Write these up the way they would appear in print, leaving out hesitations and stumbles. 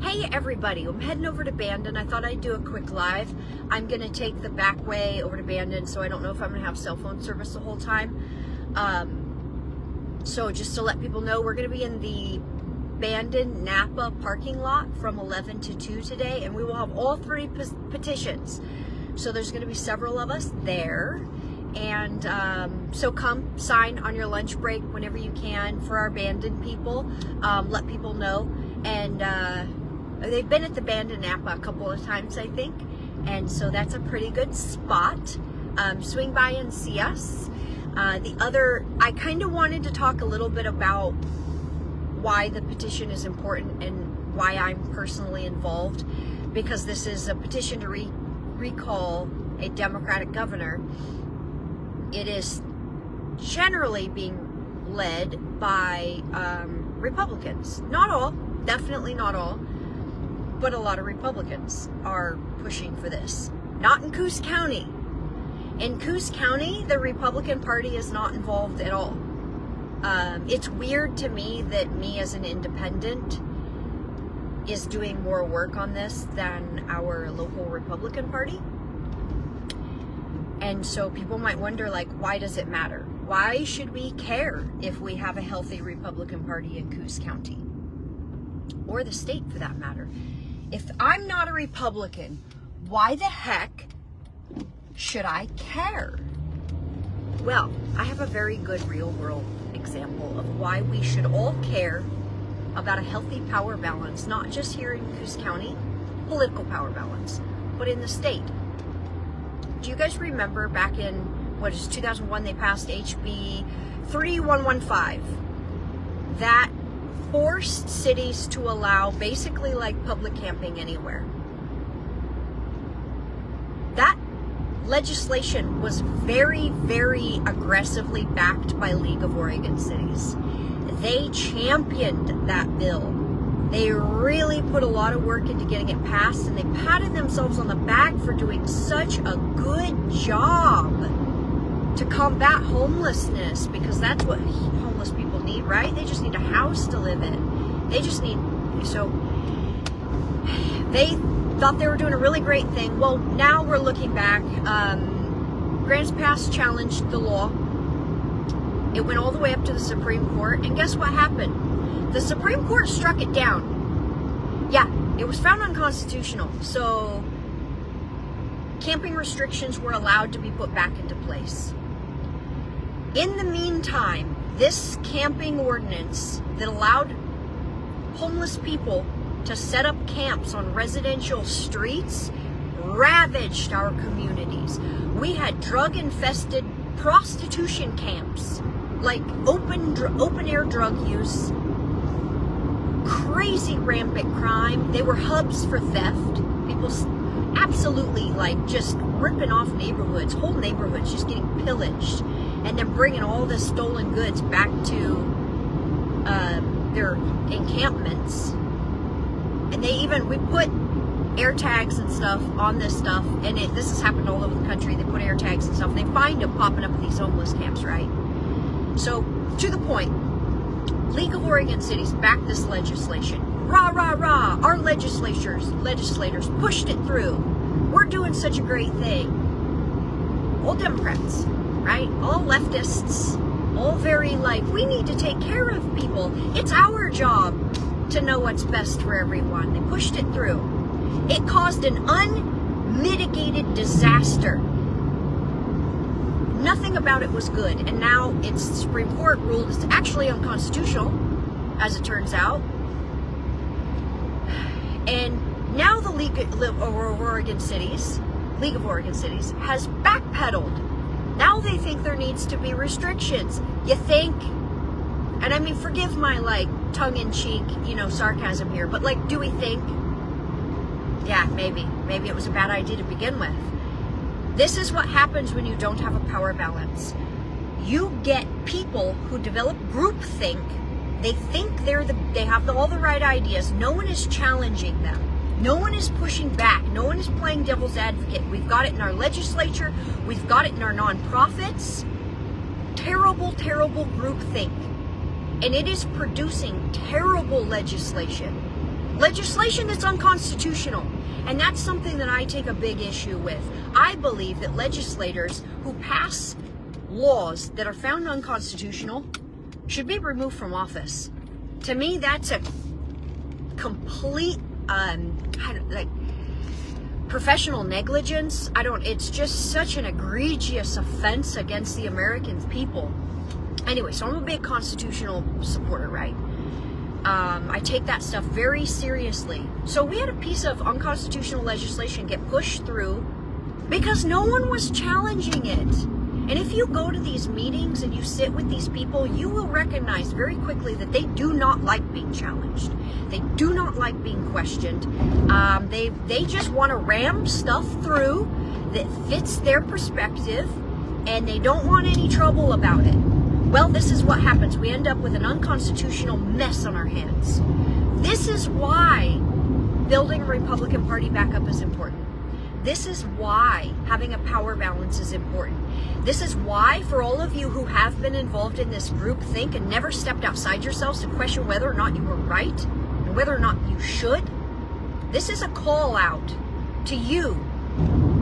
Hey everybody, I'm heading over to Bandon. I thought I'd do a quick live. I'm going to take the back way over to Bandon, so I don't know if I'm going to have cell phone service the whole time. So just to let people know, we're going to be in the Bandon Napa parking lot from 11 to 2 today, and we will have all three petitions. So there's going to be several of us there. And so come sign on your lunch break whenever you can for our Bandon people. Let people know. And they've been at the Bandon Napa a couple of times, I think. And so that's a pretty good spot. Swing by and see us. I kind of wanted to talk a little bit about why the petition is important and why I'm personally involved, because this is a petition to recall a Democratic governor. It is generally being led by Republicans. Not all, definitely not all, but a lot of Republicans are pushing for this. Not in Coos County. In Coos County, the Republican Party is not involved at all. It's weird to me that me as an independent is doing more work on this than our local Republican Party. And so people might wonder, like, why does it matter? Why should we care if we have a healthy Republican Party in Coos County? Or the state, for that matter. If I'm not a Republican, why the heck should I care? Well, I have a very good real-world example of why we should all care about a healthy power balance, not just here in Coos County, political power balance, but in the state. Do you guys remember back in, 2001, they passed HB 3115? That forced cities to allow basically like public camping anywhere. That legislation was very, very aggressively backed by League of Oregon Cities. They championed that bill. They really put a lot of work into getting it passed, and they patted themselves on the back for doing such a good job to combat homelessness, because that's what homeless people need, right? They just need a house to live in. They thought they were doing a really great thing. Well, now we're looking back. Grants Pass challenged the law. It went all the way up to the Supreme Court, and guess what happened? The Supreme Court struck it down. Yeah, it was found unconstitutional. So camping restrictions were allowed to be put back into place. In the meantime, this camping ordinance that allowed homeless people to set up camps on residential streets ravaged our communities. We had drug-infested prostitution camps, like open air drug use, crazy rampant crime. They were hubs for theft. People absolutely like just ripping off neighborhoods, whole neighborhoods just getting pillaged, and then bringing all the stolen goods back to their encampments. And we put air tags and stuff on this stuff, and this has happened all over the country. They put air tags and stuff, and they find them popping up at these homeless camps, right? So, to the point, League of Oregon Cities backed this legislation. Rah, rah, rah. Our legislators pushed it through. We're doing such a great thing. All Democrats, right? All leftists, all very like, we need to take care of people. It's our job to know what's best for everyone. They pushed it through. It caused an unmitigated disaster. Nothing about it was good, and now it's Supreme Court ruled it's actually unconstitutional, as it turns out. And now the League of Oregon Cities has backpedaled. Now they think there needs to be restrictions. You think? And I mean, forgive my like tongue-in-cheek, sarcasm here, but like, do we think? Yeah, maybe it was a bad idea to begin with. This is what happens when you don't have a power balance. You get people who develop groupthink. They think they have all the right ideas. No one is challenging them. No one is pushing back. No one is playing devil's advocate. We've got it in our legislature. We've got it in our nonprofits. Terrible, terrible groupthink. And it is producing terrible legislation. legislation that's unconstitutional. And that's something that I take a big issue with. I believe that legislators who pass laws that are found unconstitutional should be removed from office. To me, that's a complete, professional negligence. It's just such an egregious offense against the American people. Anyway, so I'm a big constitutional supporter, right? I take that stuff very seriously. So we had a piece of unconstitutional legislation get pushed through because no one was challenging it. And if you go to these meetings and you sit with these people, you will recognize very quickly that they do not like being challenged. They do not like being questioned. They just want to ram stuff through that fits their perspective, and they don't want any trouble about it. Well, this is what happens. We end up with an unconstitutional mess on our hands. This is why building a Republican Party back up is important. This is why having a power balance is important. This is why, for all of you who have been involved in this group think and never stepped outside yourselves to question whether or not you were right and whether or not you should, this is a call out to you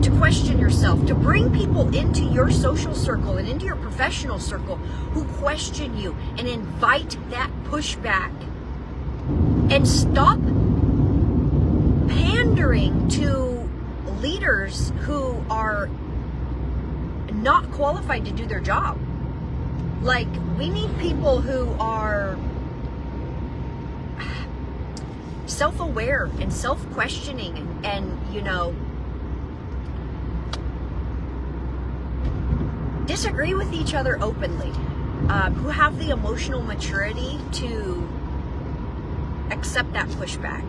to question yourself, to bring people into your social circle and into your professional circle who question you, and invite that pushback. And stop pandering to leaders who are not qualified to do their job. Like, we need people who are self-aware and self-questioning and disagree with each other openly, who have the emotional maturity to accept that pushback.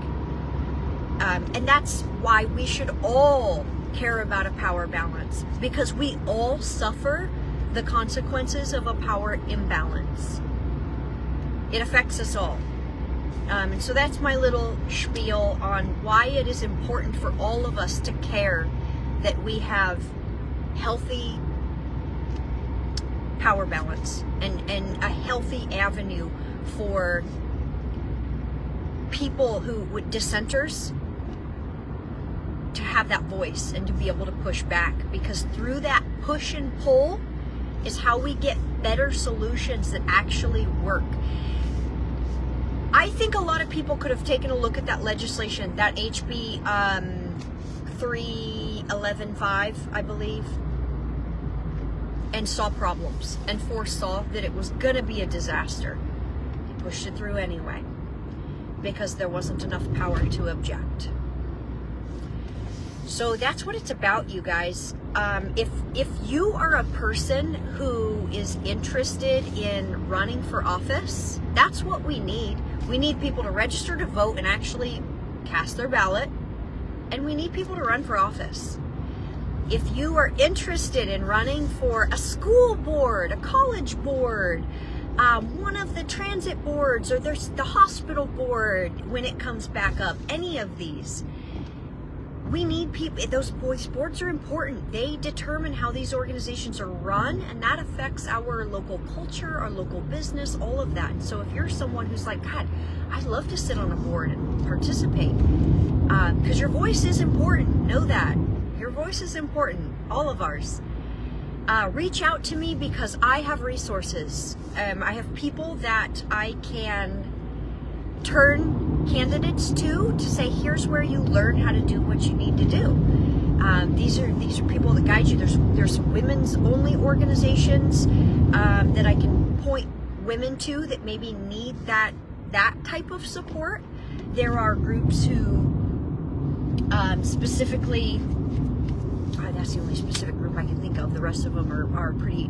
And that's why we should all care about a power balance, because we all suffer the consequences of a power imbalance. It affects us all. And so that's my little spiel on why it is important for all of us to care that we have healthy power balance and a healthy avenue for people who would dissenters to have that voice and to be able to push back, because through that push and pull is how we get better solutions that actually work. I think a lot of people could have taken a look at that legislation, that HB 311.5, I believe, and saw problems and foresaw that it was going to be a disaster. They pushed it through anyway because there wasn't enough power to object. So that's what it's about, you guys. If you are a person who is interested in running for office, that's what we need. We need people to register to vote and actually cast their ballot, and we need people to run for office. If you are interested in running for a school board, a college board, one of the transit boards, or there's the hospital board when it comes back up, any of these, we need people. Those boards are important. They determine how these organizations are run, and that affects our local culture, our local business, all of that. And so if you're someone who's like, God, I'd love to sit on a board and participate, because your voice is important. Know that. Your voice is important. All of ours. Reach out to me, because I have resources. I have people that I can turn candidates to say, here's where you learn how to do what you need to do. These are people that guide you. There's women's only organizations that I can point women to that maybe need that type of support. There are groups who specifically, that's the only specific group I can think of. The rest of them are pretty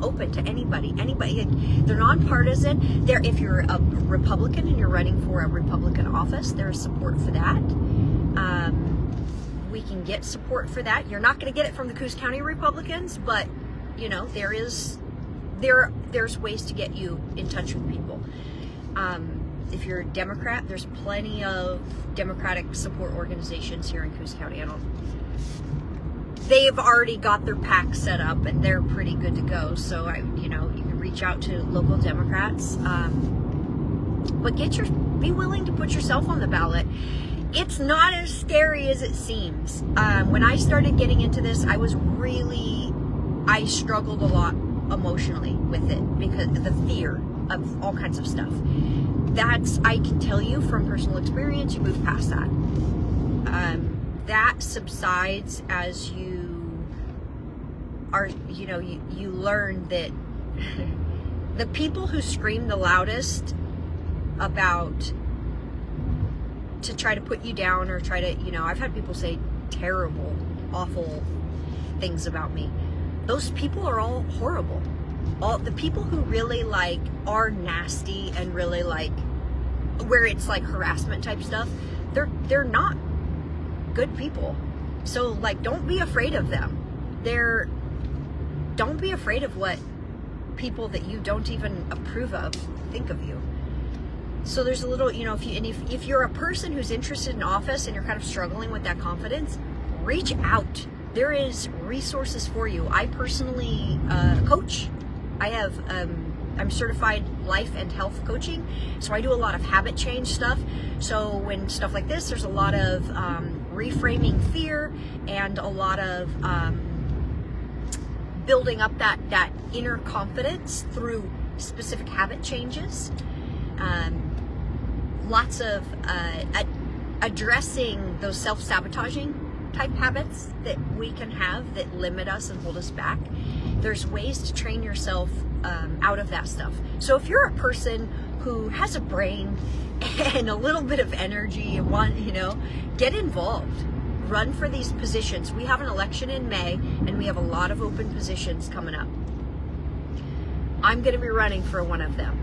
open to anybody. They're nonpartisan. If you're a Republican and you're running for a Republican office, there's support for that. We can get support for that. You're not going to get it from the Coos County Republicans, but there's ways to get you in touch with people. If you're a Democrat, there's plenty of Democratic support organizations here in Coos County. They've already got their PAC set up and they're pretty good to go. So you can reach out to local Democrats, but get your be willing to put yourself on the ballot. It's not as scary as it seems. When I started getting into this, I struggled a lot emotionally with it because of the fear of all kinds of stuff. I can tell you from personal experience, you move past that. That subsides as you are, you learn that the people who scream the loudest to try to put you down or try to, I've had people say terrible, awful things about me. Those people are all horrible. All the people who really are nasty and really where it's harassment type stuff, they're not good people. So don't be afraid of them. Don't be afraid of what people that you don't even approve of think of you. So there's a little, if you're a person who's interested in office and you're kind of struggling with that confidence, reach out. There is resources for you. I personally coach. I'm certified life and health coaching, so I do a lot of habit change stuff. So when stuff like this, there's a lot of reframing fear and a lot of building up that inner confidence through specific habit changes. Lots of addressing those self-sabotaging type habits that we can have that limit us and hold us back. There's ways to train yourself out of that stuff. So if you're a person who has a brain and a little bit of energy and get involved. Run for these positions. We have an election in May and we have a lot of open positions coming up. I'm going to be running for one of them.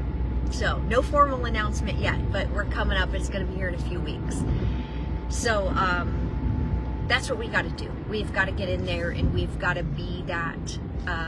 So no formal announcement yet, but we're coming up. It's going to be here in a few weeks. So that's what we got to do. We've got to get in there and we've got to be that